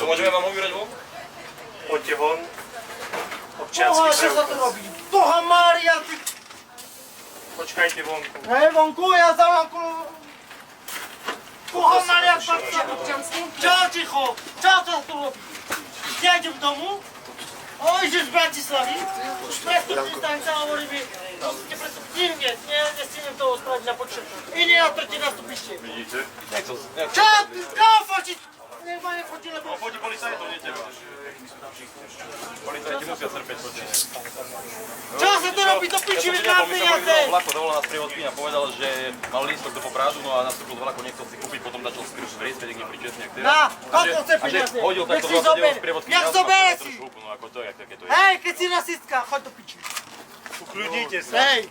môžeme vám uvíjať von? Poďte von. Občiansky Boha, čo sa tu robí? Boha Mária, ty... Počkajte vonku. Hej, vonku, ja zavolám. Boha Mária, patrz. Čo, ticho? Čo to tu robí? Ja idem domu. O, ideš z Bratislavy. Prestupný stanca hovorí mi, to ste prestupní, nestínem toho spraviť na počet. Iný na tretie nastupište. Vidíte? Čo? Koho fotiť? Nech ma nefotí, lebo... Fotí policajtov, nie teba. Policajti musia trpeť počas. Čo sa to robí? To piči, veď mám peniaze! Vlako zavolal nás prievodkyňa, povedal, že mal lístok do Poprádu, no a nastúpil do vlaku, nechcel si kúpiť, potom začal vriesť, keď niekde pričesne, ak Na, koľko chce a že peniaze? hodil Nech takto si 29 zober, z prievodkyňa. nech zobere si! No ako to je, aké to je. Hej, keď si rasistka, choď do piči. Ukľudnite sa. Hej,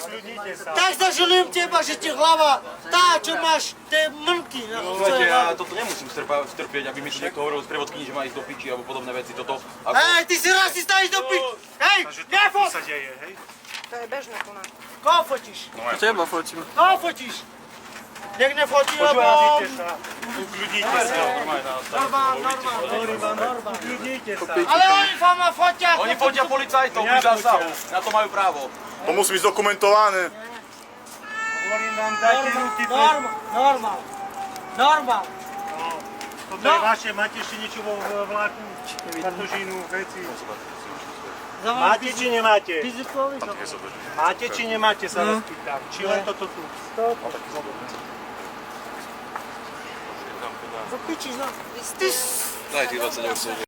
Ukľudnite sa. tak zažalujem teba, že ti hlava, tá, čo máš, tie mrnky. Viete, ja toto nemusím strpieť, aby mi tu niekto hovoril z prievodkyni, že má ísť do piči alebo podobné veci, toto. Hej, ty si rasista, ideš do piči. Hej, Takže to nefot! sa deje, hej? To je bežné u nás. Koho fotíš? Teba fotím. Koho fotíš? Nech nefotí, lebo... Ukľudnite sa. Ukľudnite sa. Normálne. Ukľudnite sa. Ale oni ma fotia. Oni fotia policajtov pri zásahu, na to majú právo. To musí byť zdokumentované. Hovorím vám, dajte ruky pred... Normál. Toto je vaše, máte ešte niečo vo vláku? Batožinu, veci. Máte či nemáte? Máte či nemáte, sa vás pýtam. Či len toto tu? Do piči, no. Daj tých 20 eur.